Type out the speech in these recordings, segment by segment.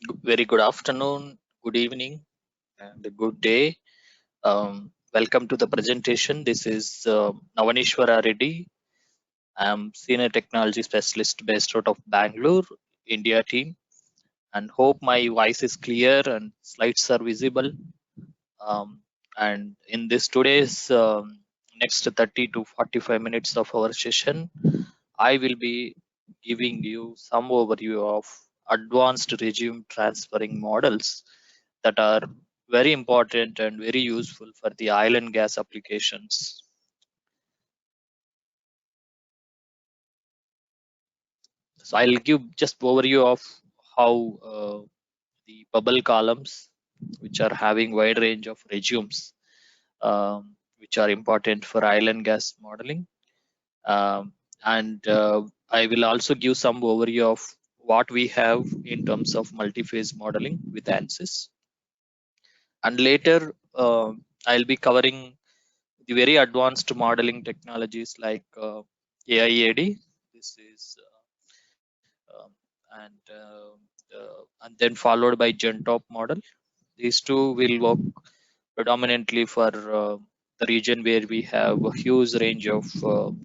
Very good afternoon, good evening, and a good day. Welcome to the presentation. This is Navanishwara Reddy. I'm Senior Technology Specialist based out of Bangalore, India team, and hope my voice is clear and slides are visible. Um, and in this today's next 30 to 45 minutes of our session, I will be giving you some overview of advanced regime transferring models that are very important and very useful for the oil and gas applications. So I'll give just overview of how the bubble columns, which are having wide range of regimes, which are important for oil and gas modeling. And I will also give some overview of what we have in terms of multi-phase modeling with Ansys. And later, I'll be covering the very advanced modeling technologies like AIAD. This is and then followed by GenTOP model. These two will work predominantly for the region where we have a huge range of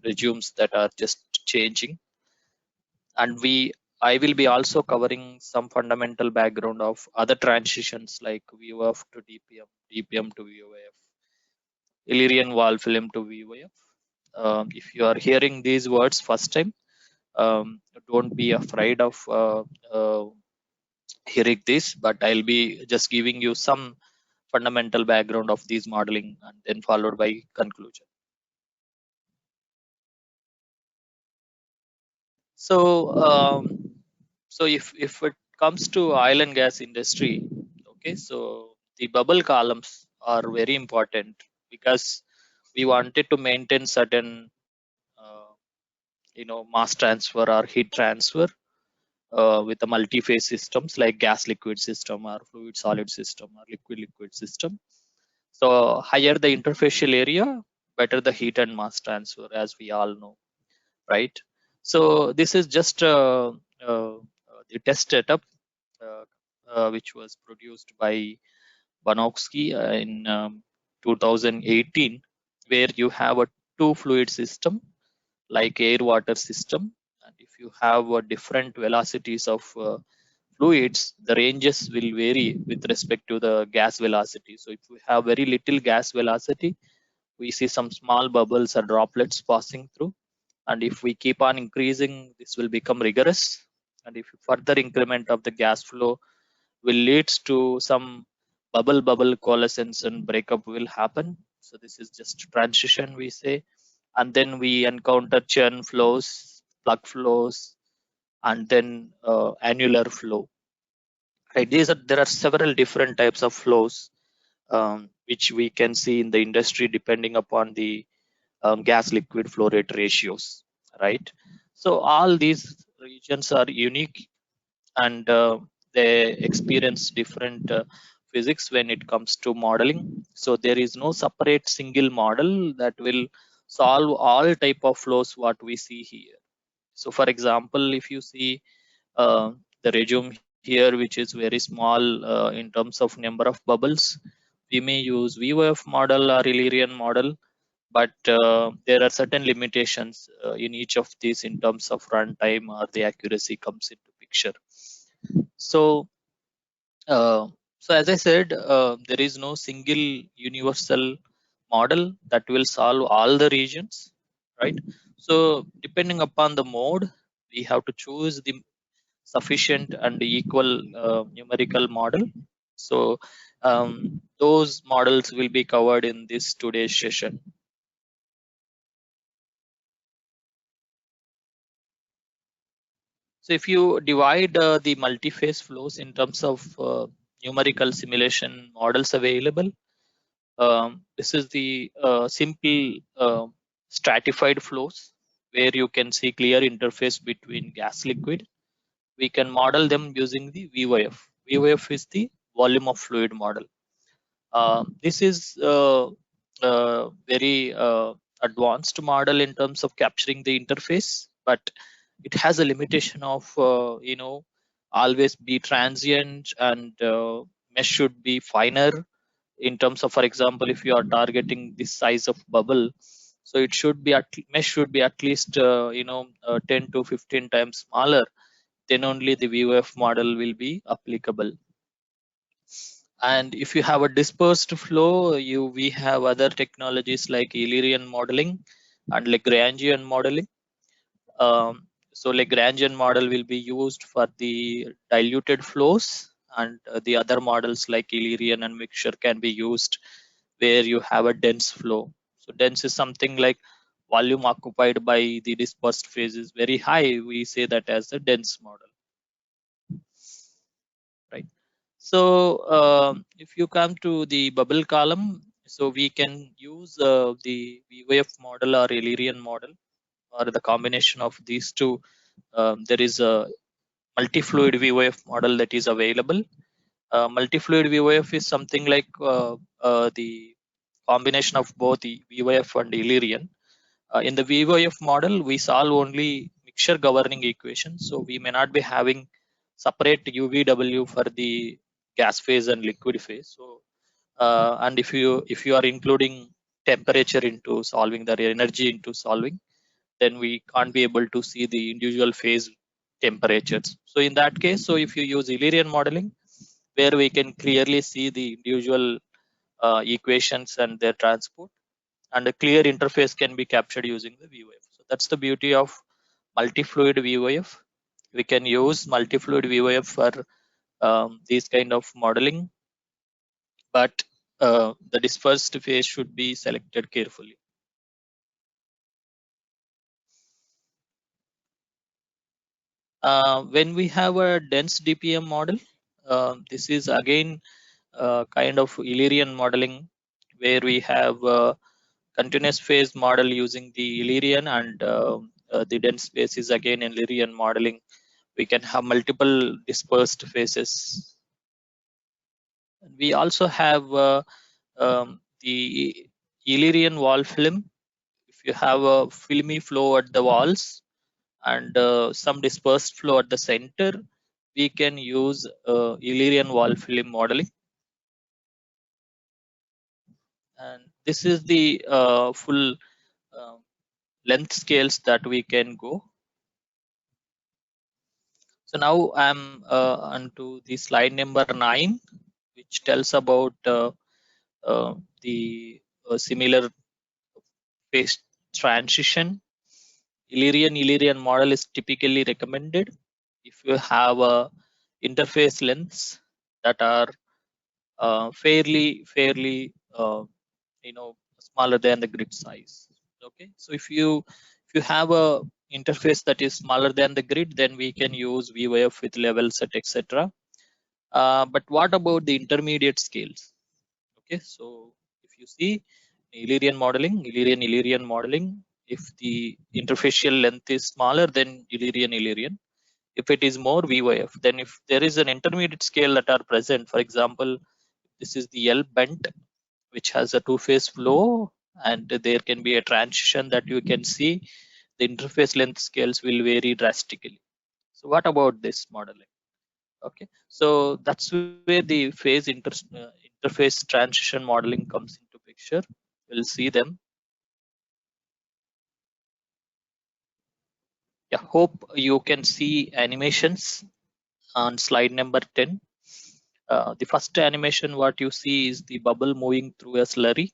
regimes that are just changing. And I will be also covering some fundamental background of other transitions like VOF to DPM, DPM to VOF, Illyrian wall film to VOF. If you are hearing these words first time, don't be afraid of hearing this, but I'll be just giving you some fundamental background of these modeling and then followed by conclusion. So, if it comes to oil and gas industry, okay, so the bubble columns are very important because we wanted to maintain certain, mass transfer or heat transfer with the multi-phase systems like gas liquid system or fluid solid system or liquid liquid system. So higher the interfacial area, better the heat and mass transfer, as we all know, right? So this is just the test setup uh, which was produced by Banowski in 2018, where you have a two fluid system like air water system, and if you have different velocities of fluids, the ranges will vary with respect to the gas velocity. So if we have very little gas velocity, we see some small bubbles or droplets passing through, and if we keep on increasing, this will become rigorous, and if further increment of the gas flow will leads to some bubble coalescence and breakup will happen. So this is just transition, we say. And then we encounter churn flows, plug flows, and then annular flow, right? There are several different types of flows, which we can see in the industry depending upon the gas liquid flow rate ratios, right? So all these regions are unique, and they experience different physics when it comes to modeling. So there is no separate single model that will solve all type of flows what we see here. So for example, if you see the regime here, which is very small in terms of number of bubbles, we may use VOF model or Illyrian model, but there are certain limitations in each of these in terms of runtime or the accuracy comes into picture. So, uh, as I said, there is no single universal model that will solve all the regions, right? So, depending upon the mode, we have to choose the sufficient and equal numerical model. So, those models will be covered in this today's session. So if you divide the multi-phase flows in terms of numerical simulation models available, this is the simple stratified flows where you can see clear interface between gas liquid. We can model them using the VOF. VOF is the volume of fluid model. This is very advanced model in terms of capturing the interface, but it has a limitation of always be transient, and mesh should be finer in terms of, for example, if you are targeting this size of bubble, so it should be mesh should be at least 10 to 15 times smaller, then only the VOF model will be applicable. And if you have a dispersed flow, we have other technologies like Illyrian modeling and Lagrangian modeling. So Lagrangian model will be used for the diluted flows, and the other models like Illyrian and mixture can be used where you have a dense flow. So dense is something like volume occupied by the dispersed phase is very high. We say that as the dense model, right? So if you come to the bubble column, so we can use the VOF model or Illyrian model, or the combination of these two. There is a multi-fluid VOF model that is available. Multi-fluid VOF is something like the combination of both the VOF and Illyrian. In the VOF model, we solve only mixture governing equations, so we may not be having separate UVW for the gas phase and liquid phase. So, and if you are including temperature into solving, the energy into solving, then we can't be able to see the individual phase temperatures. So in that case, so if you use Illyrian modeling, where we can clearly see the individual equations and their transport, and a clear interface can be captured using the VOF. So that's the beauty of multi-fluid VOF. We can use multi-fluid VOF for these kind of modeling, but the dispersed phase should be selected carefully. When we have a dense DPM model, this is again kind of Illyrian modeling, where we have continuous phase model using the Illyrian, and the dense space is again in Illyrian modeling. We can have multiple dispersed phases. We also have the Illyrian wall film. If you have a filmy flow at the walls and some dispersed flow at the center, we can use Illyrian wall film modeling. And this is the full uh, length scales that we can go. So now I'm onto the slide number 9, which tells about the similar phase transition. Illyrian model is typically recommended if you have interface lengths that are fairly smaller than the grid size. Okay, so if you have a interface that is smaller than the grid, then we can use VOF with level set, etc. But what about the intermediate scales? Okay, so if you see Illyrian modeling, if the interfacial length is smaller, then Illyrian. If it is more, VOF. Then if there is an intermediate scale that are present, for example, this is the L bent, which has a two-phase flow, and there can be a transition that you can see, the interface length scales will vary drastically. So what about this modeling? Okay, so that's where the interface transition modeling comes into picture. We'll see them. Yeah, hope you can see animations on slide number 10. The first animation what you see is the bubble moving through a slurry,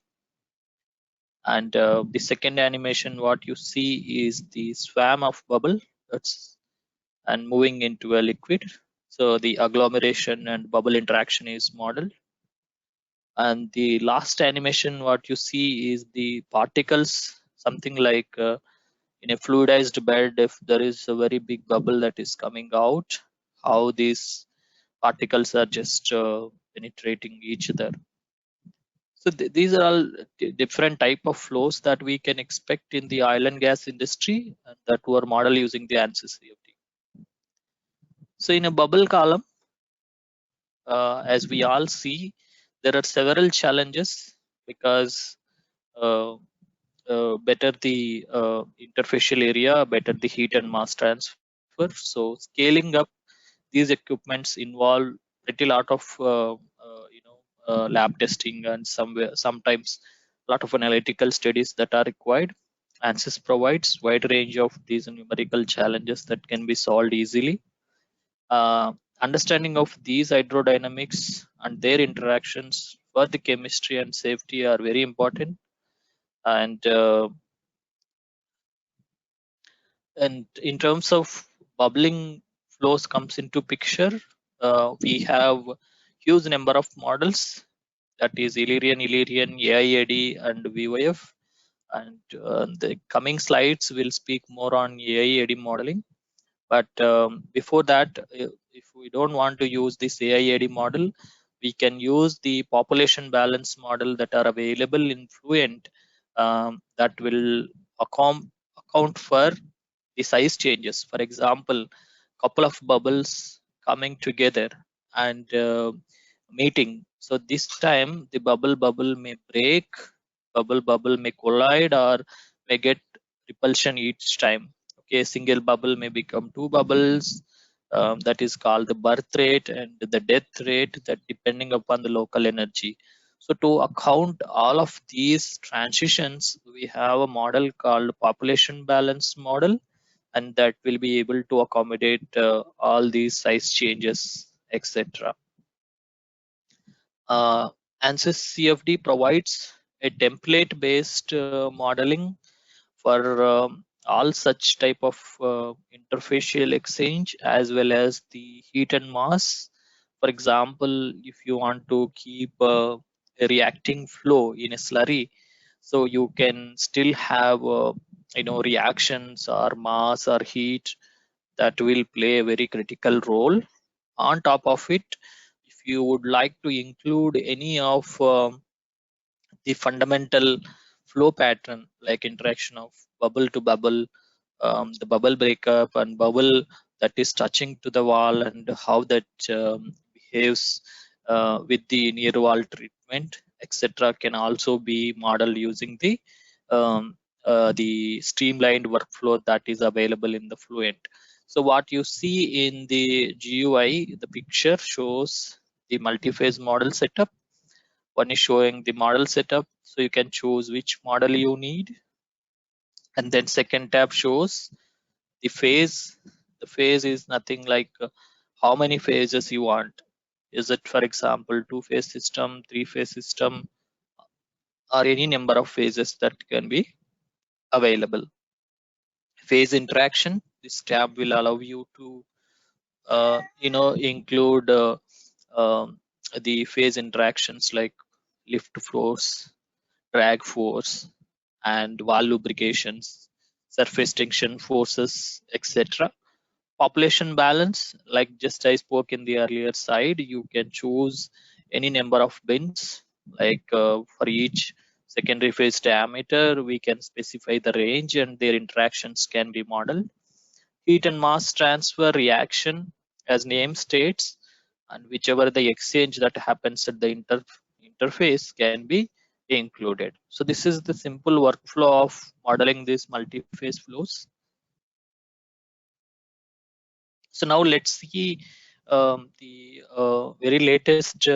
and the second animation what you see is the swarm of bubble that's and moving into a liquid. So the agglomeration and bubble interaction is modeled. And the last animation what you see is the particles, something like in a fluidized bed, if there is a very big bubble that is coming out, how these particles are just penetrating each other. So these are all different type of flows that we can expect in the oil and gas industry, and that were modeled using the Ansys CFD. So in a bubble column, as we all see, there are several challenges, because uh, better the interfacial area, better the heat and mass transfer. So scaling up these equipments involve pretty lot of lab testing and sometimes a lot of analytical studies that are required. ANSYS provides wide range of these numerical challenges that can be solved easily. Understanding of these hydrodynamics and their interactions for the chemistry and safety are very important. And in terms of bubbling flows comes into picture, we have huge number of models, that is Illyrian, AIAD, and VYF. And the coming slides will speak more on AIAD modeling. But before that, if we don't want to use this AIAD model, we can use the population balance model that are available in Fluent, that will account for the size changes. For example, couple of bubbles coming together and meeting. So this time the bubble may break, bubble may collide, or may get repulsion each time. Okay, a single bubble may become two bubbles. That is called the birth rate and the death rate, that depending upon the local energy. So to account all of these transitions, we have a model called population balance model, and that will be able to accommodate all these size changes, etc. Uh, ANSYS CFD provides a template-based modeling for all such type of interfacial exchange, as well as the heat and mass. For example, if you want to keep a reacting flow in a slurry, so you can still have reactions or mass or heat that will play a very critical role. On top of it, if you would like to include any of the fundamental flow pattern, like interaction of bubble to bubble, the bubble breakup and bubble that is touching to the wall, and how that behaves with the near wall treatment, etc., can also be modeled using the streamlined workflow that is available in the Fluent. So what you see in the GUI, the picture shows the multi-phase model setup. One is showing the model setup, so you can choose which model you need. And then second tab shows the phase. The phase is nothing like how many phases you want. Is it, for example, two-phase system, three-phase system, or any number of phases that can be available. Phase interaction, this tab will allow you to include the phase interactions like lift force, drag force, and wall lubrications, surface tension forces, etc. Population balance, like just I spoke in the earlier side, you can choose any number of bins, like for each secondary phase diameter, we can specify the range and their interactions can be modeled. Heat and mass transfer reaction, as name states, and whichever the exchange that happens at the interface can be included. So this is the simple workflow of modeling these multi-phase flows. So now let's see the very latest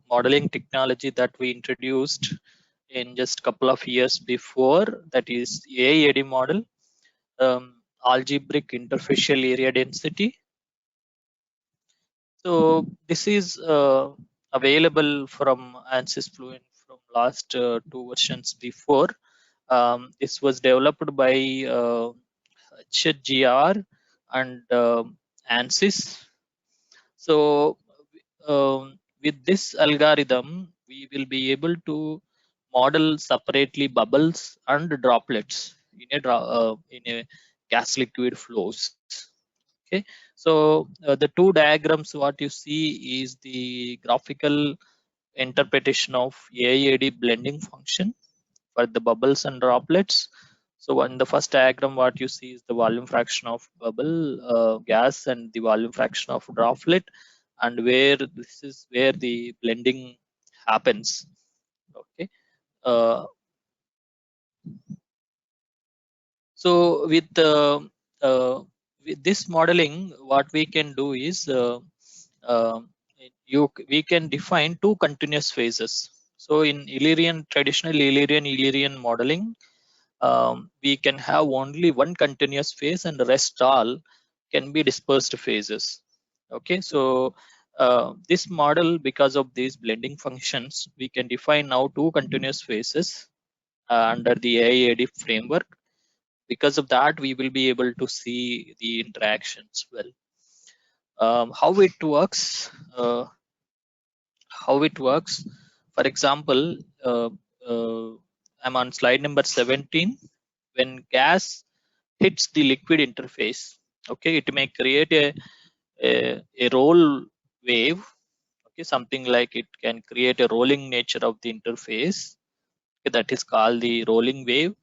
modeling technology that we introduced in just couple of years before, that is AIAD model, algebraic interfacial area density. So this is available from Ansys Fluent from last two versions before. This was developed by HGR and Ansys. So with this algorithm, we will be able to model separately bubbles and droplets in a gas liquid flows. Okay, so the two diagrams what you see is the graphical interpretation of AIAD blending function for the bubbles and droplets. So in the first diagram, what you see is the volume fraction of bubble gas and the volume fraction of droplet, and where this is where the blending happens. Okay. Uh, so uh, with this modeling, what we can do is uh, we can define two continuous phases. So in traditional Illyrian modeling, we can have only one continuous phase and the rest all can be dispersed phases. Okay, so this model, because of these blending functions, we can define now two continuous phases under the AIAD framework. Because of that, we will be able to see the interactions well. How it works? How it works? For example, uh, uh, I'm on slide number 17. When gas hits the liquid interface, okay, it may create a roll wave. Okay, something like it can create a rolling nature of the interface. Okay, that is called the rolling wave.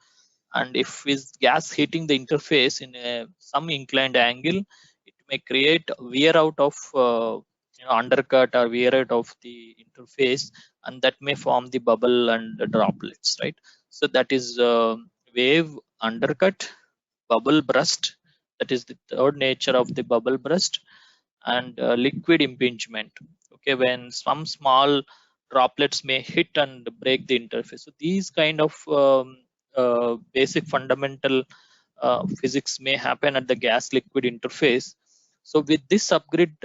And if is gas hitting the interface in some inclined angle, it may create wear out of undercut or wear out of the interface, and that may form the bubble and the droplets, right? So that is wave, undercut, bubble burst. That is the third nature of the bubble burst. And liquid impingement. Okay, when some small droplets may hit and break the interface. So these kind of basic fundamental physics may happen at the gas liquid interface. So with this subgrid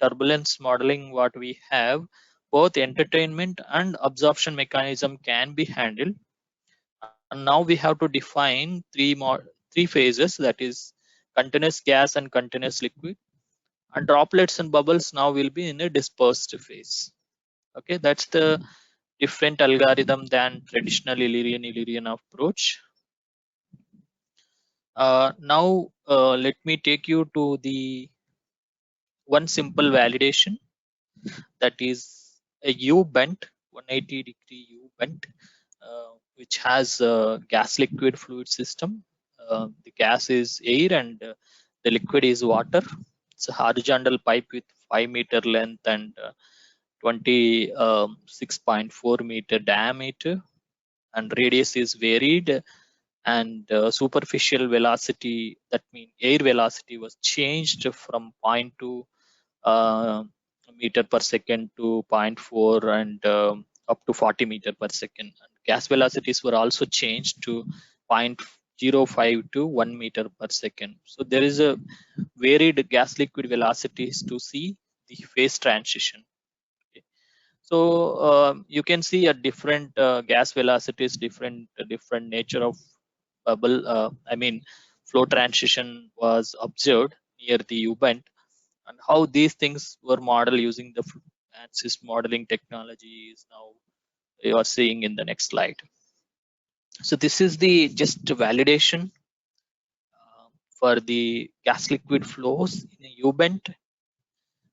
turbulence modeling, what we have, both entertainment and absorption mechanism can be handled. And now we have to define three phases, that is continuous gas and continuous liquid, and droplets and bubbles now will be in a dispersed phase. Okay, that's the different algorithm than traditional Illyrian approach. Let me take you to the one simple validation, that is a U bent, 180-degree U bent, which has a gas liquid fluid system. The gas is air and the liquid is water. It's a horizontal pipe with 5-meter length and 26.4-meter diameter, and radius is varied, and superficial velocity, that means air velocity, was changed from 0.2 meter per second to zero point 0.4 and up to 40 meter per second. And gas velocities were also changed to 0.05 to 1 meter per second. So there is a varied gas liquid velocities to see the phase transition. Okay. So you can see at different gas velocities, different nature of bubble. I mean, flow transition was observed near the U-bend, and how these things were modeled using the Ansys modeling technology is now you are seeing in the next slide. So this is the just validation for the gas liquid flows in a U-bend.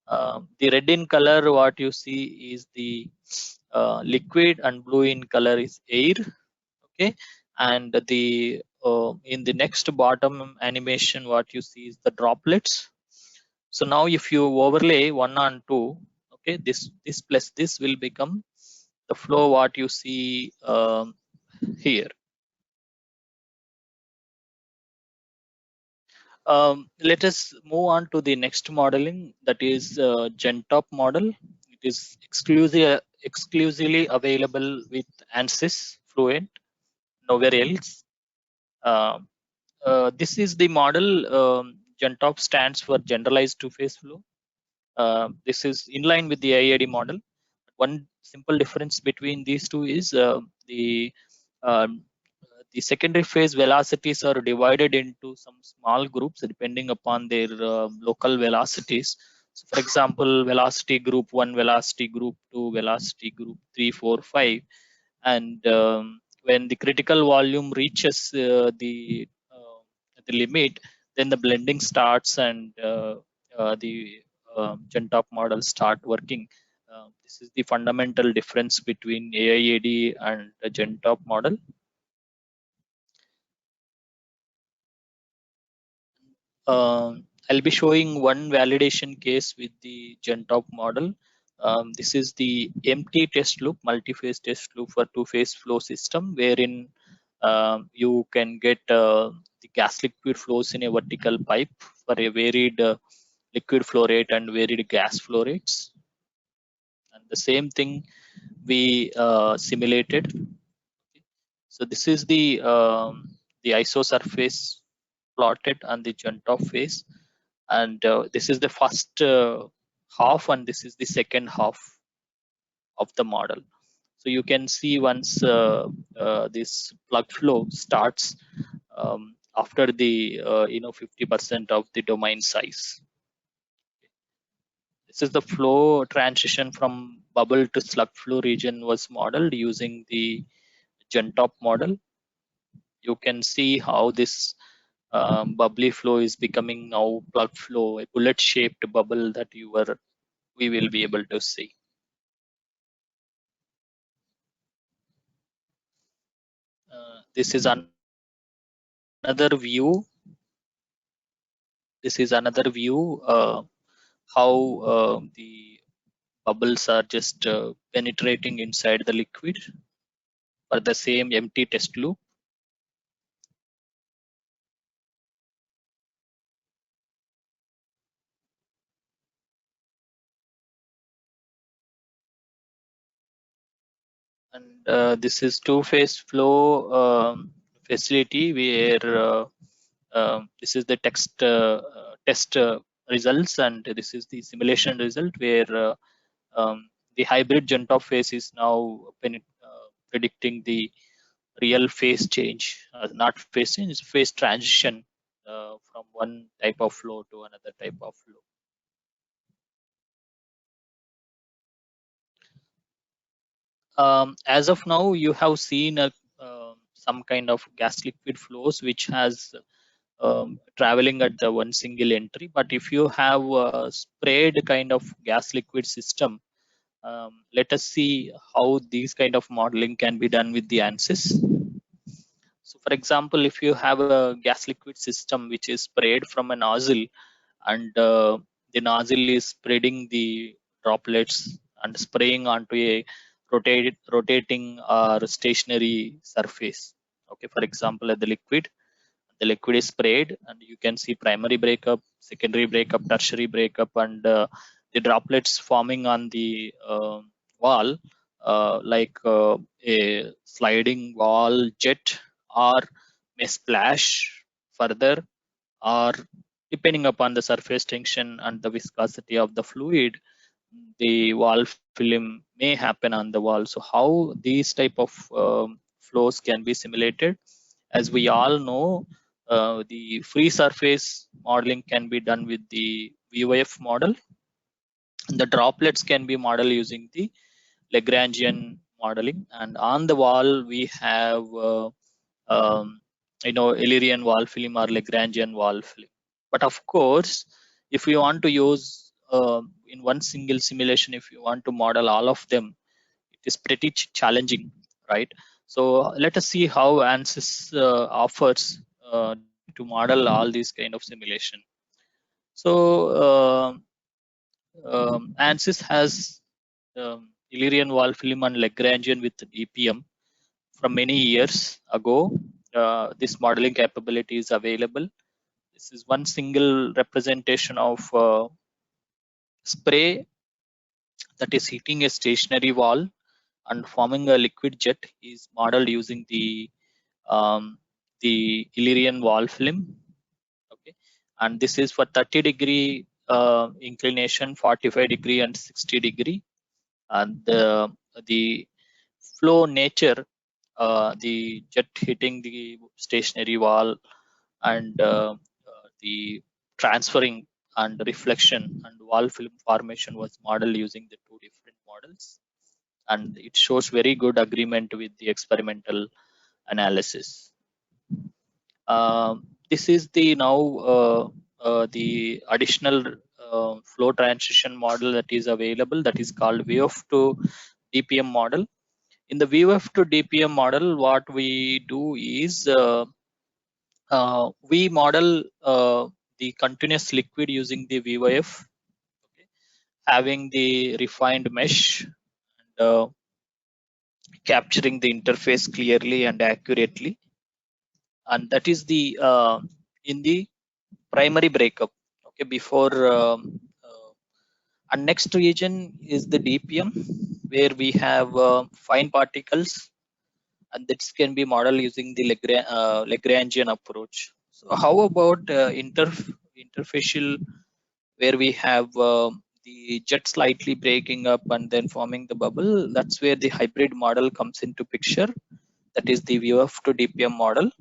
The red in color, what you see is the liquid, and blue in color is air. Okay, and the in the next bottom animation, what you see is the droplets. So now if you overlay 1 on 2, okay, this plus this will become the flow what you see here. Let us move on to the next modeling, that is GenTOP model. It is exclusively available with Ansys Fluent, nowhere else. This is the model. GenTOP stands for generalized two-phase flow. This is in line with the AIAD model. One simple difference between these two is um, the secondary phase velocities are divided into some small groups depending upon their local velocities. So for example, velocity group 1, velocity group 2, velocity group 3, 4, 5. And when the critical volume reaches the limit, then the blending starts, and the GenTOP model start working. This is the fundamental difference between AIAD and the GenTOP model. I'll be showing one validation case with the GenTOP model. This is the empty test loop, multi-phase test loop for two-phase flow system, wherein you can get the gas liquid flows in a vertical pipe for a varied liquid flow rate and varied gas flow rates. And the same thing we simulated. So this is the iso surface plotted on the GenTOP phase, and this is the first half, and this is the second half of the model. So you can see once this plug flow starts after the 50% of the domain size. This is the flow transition from bubble to slug flow region was modeled using the GenTOP model. You can see how this bubbly flow is becoming now plug flow, a bullet shaped bubble that we will be able to see. This is another view. This is another view how the bubbles are just penetrating inside the liquid for the same empty test loop. And this is two-phase flow facility where this is the test results, and this is the simulation result where the hybrid GenTOP phase is now predicting the real phase change, not phase change, it's phase transition from one type of flow to another type of flow. As of now, you have seen some kind of gas liquid flows which has traveling at the one single entry. But if you have a sprayed kind of gas liquid system, let us see how these kind of modeling can be done with the Ansys. So for example, if you have a gas liquid system which is sprayed from a nozzle, and the nozzle is spreading the droplets and spraying onto a rotating or stationary surface. Okay, for example, the liquid is sprayed, and you can see primary breakup, secondary breakup, tertiary breakup, and the droplets forming on the wall, like a sliding wall jet, or may splash further, or depending upon the surface tension and the viscosity of the fluid, the wall film may happen on the wall. So how these type of flows can be simulated? As we all know, the free surface modeling can be done with the VOF model. The droplets can be modeled using the Lagrangian modeling, and on the wall we have Illyrian wall film or Lagrangian wall film. But of course, if you want to use in one single simulation, if you want to model all of them, it is pretty challenging, right? So let us see how Ansys offers to model all these kind of simulation. So Ansys has Illyrian wall film and Lagrangian with DPM from many years ago. This modeling capability is available. This is one single representation of spray that is hitting a stationary wall and forming a liquid jet is modeled using um, the Illyrian wall film. Okay, and this is for 30-degree inclination, 45-degree, and 60-degree. And the flow nature, the jet hitting the stationary wall, and the transferring and reflection and wall film formation was modeled using the two different models, and it shows very good agreement with the experimental analysis. This is the now the additional flow transition model that is available, that is called VF to DPM model. In the VF to DPM model, what we do is we model the continuous liquid using the VYF, okay, having the refined mesh, and capturing the interface clearly and accurately. and that is the in the primary breakup. Okay, before and next region is the DPM, where we have fine particles, and this can be modeled using the Lagrangian approach. So how about interfacial, where we have the jet slightly breaking up and then forming the bubble? That's where the hybrid model comes into picture. That is the VF to DPM model.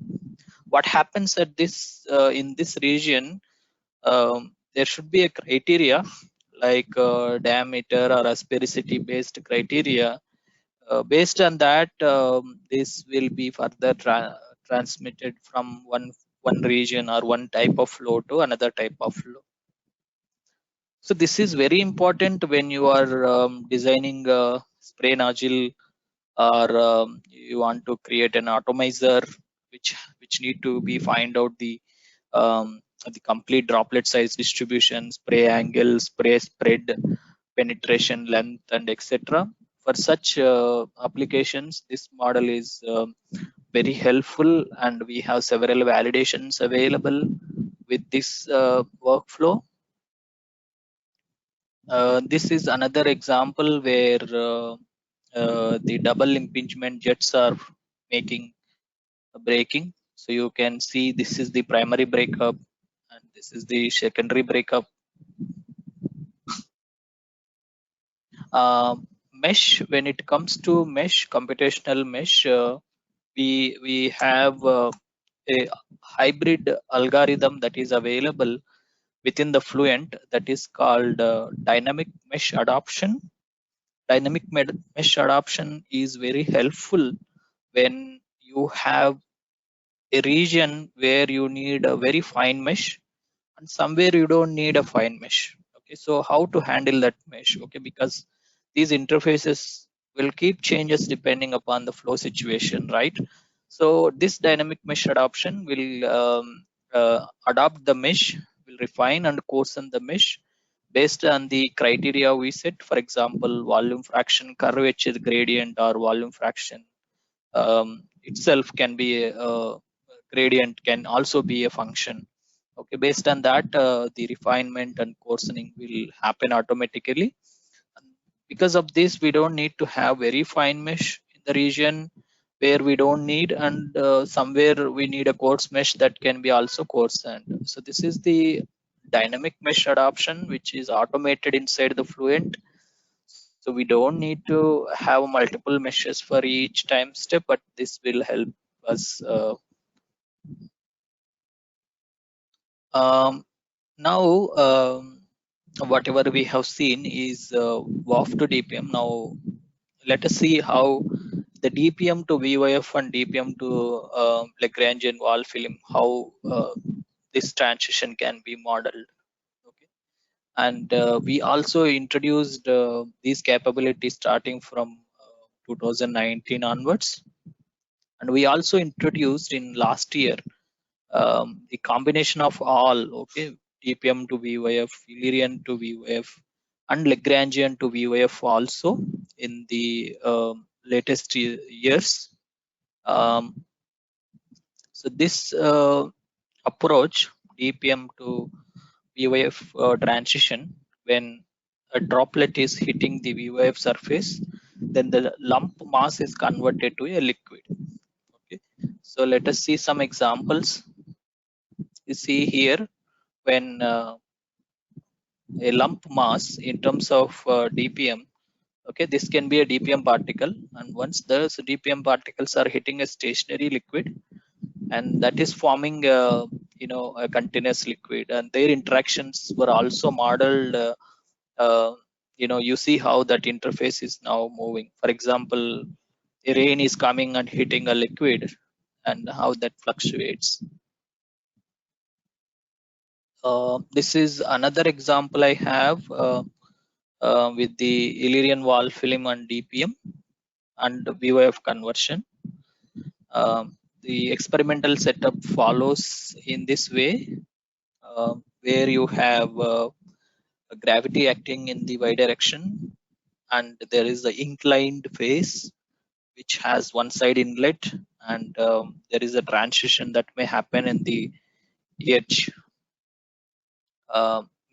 What happens at this in this region? There should be a criteria like diameter or asphericity based criteria. Based on that, this will be further transmitted from one region or one type of flow to another type of flow. So this is very important when you are designing a spray nozzle, or you want to create an atomizer, which need to be find out the complete droplet size distribution, spray angle, spray spread, penetration length, and etc. For such applications, this model is very helpful, and we have several validations available with this workflow. This is another example where the double impingement jets are making a breaking. So you can see this is the primary breakup and this is the secondary breakup. Mesh, when it comes to mesh, computational mesh, we have a hybrid algorithm that is available within the Fluent, that is called dynamic mesh adoption. Dynamic mesh adoption is very helpful when you have a region where you need a very fine mesh and somewhere you don't need a fine mesh. Okay, so how to handle that mesh? Okay, because these interfaces will keep changes depending upon the flow situation, right? So this dynamic mesh adoption will adopt the mesh, will refine and coarsen the mesh based on the criteria we set. For example, volume fraction, curvature gradient, or volume fraction itself can be a gradient, can also be a function. Okay, based on that, the refinement and coarsening will happen automatically. Because of this, we don't need to have very fine mesh in the region where we don't need, and somewhere we need a coarse mesh that can be also coarsened. So this is the dynamic mesh adoption, which is automated inside the Fluent. So we don't need to have multiple meshes for each time step, but this will help us. Um, Now, whatever we have seen is WAF to DPM. Now, let us see how the DPM to VYF and DPM to Lagrangian wall film, how this transition can be modeled. Okay, and we also introduced these capabilities starting from 2019 onwards, and we also introduced in last year the combination of all, okay, DPM to VYF, Illyrian to VYF, and Lagrangian to VYF also in the latest years. So this approach, DPM to VYF transition, when a droplet is hitting the VYF surface, then the lump mass is converted to a liquid. Okay, so let us see some examples. You see here, when a lump mass in terms of DPM, okay, this can be a DPM particle, and once those DPM particles are hitting a stationary liquid, and that is forming a continuous liquid, and their interactions were also modeled. Uh, you see how that interface is now moving. For example, a rain is coming and hitting a liquid, and how that fluctuates. This is another example I have with the Illyrian wall film and DPM and VYF conversion. The experimental setup follows in this way, where you have gravity acting in the y direction, and there is the inclined face which has one side inlet, and there is a transition that may happen in the edge.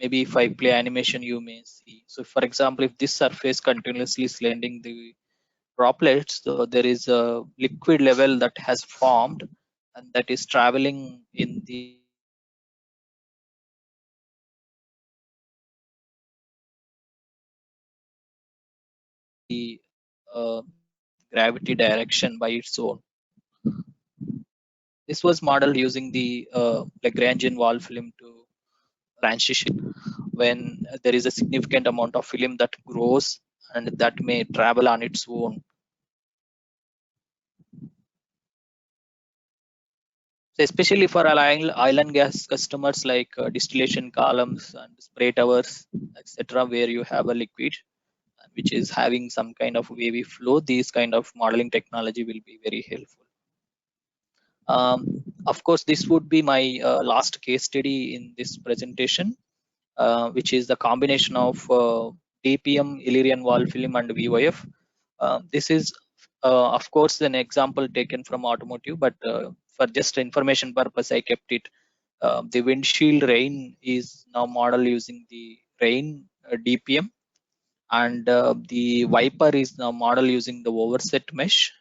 Maybe if I play animation, you may see. So for example, if this surface continuously sliding the droplets, so there is a liquid level that has formed and that is traveling in the uh, gravity direction by its own. This was modeled using the Lagrangian wall film to transition when there is a significant amount of film that grows and that may travel on its own. So especially for oil and gas customers like distillation columns and spray towers, etc., where you have a liquid which is having some kind of wavy flow, these kind of modeling technology will be very helpful. Of course, this would be my last case study in this presentation, which is the combination of DPM, Illyrian wall film, and VOF. This is, of course, an example taken from automotive, but for just information purpose, I kept it. The windshield rain is now model using the rain DPM, and the wiper is now model using the overset mesh,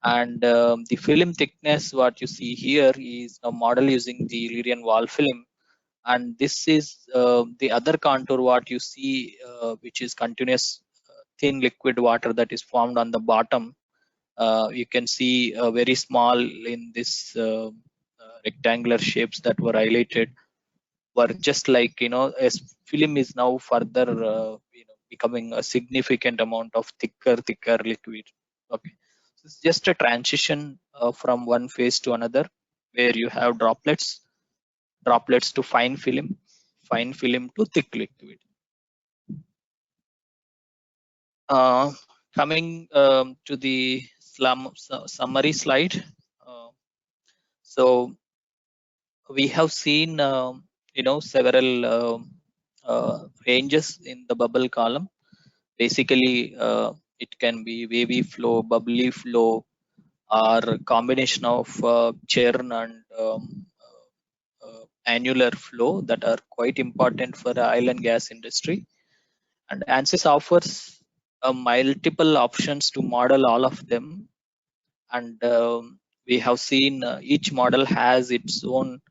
and the film thickness what you see here is a model using the Illyrian wall film, and this is the other contour what you see, which is continuous thin liquid water that is formed on the bottom. You can see very small in this rectangular shapes that were highlighted were just like, as film is now further becoming a significant amount of thicker liquid. Okay, so it's just a transition from one phase to another where you have droplets to fine film to thick liquid. uh, Coming to the summary slide. uh, so we have seen several ranges in the bubble column. Basically it can be wavy flow, bubbly flow, or combination of churn and annular flow that are quite important for the oil and gas industry. And ANSYS offers multiple options to model all of them, and we have seen each model has its own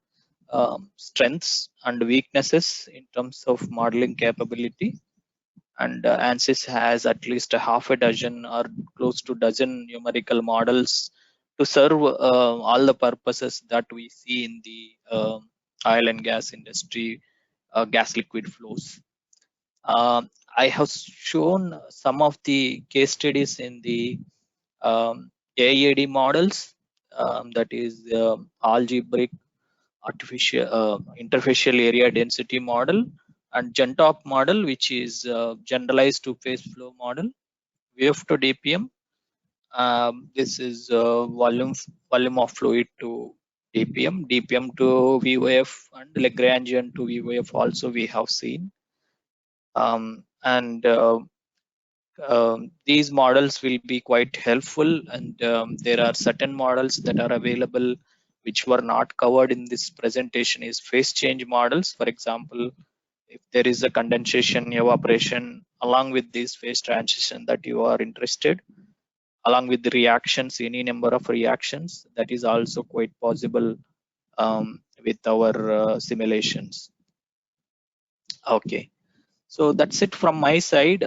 strengths and weaknesses in terms of modeling capability. And ANSYS has at least a half a dozen or close to dozen numerical models to serve all the purposes that we see in the oil and gas industry, gas liquid flows. I have shown some of the case studies in the AIAD models, that is algebraic artificial interfacial area density model, and GenTOP model, which is generalized two-phase flow model, VF to DPM. This is volume of fluid to DPM, DPM to VOF, and Lagrangian to VOF also we have seen. And these models will be quite helpful, and there are certain models that are available which were not covered in this presentation is phase change models. For example, if there is a condensation evaporation along with this phase transition that you are interested, along with the reactions, any number of reactions, that is also quite possible with our simulations. Okay, so that's it from my side.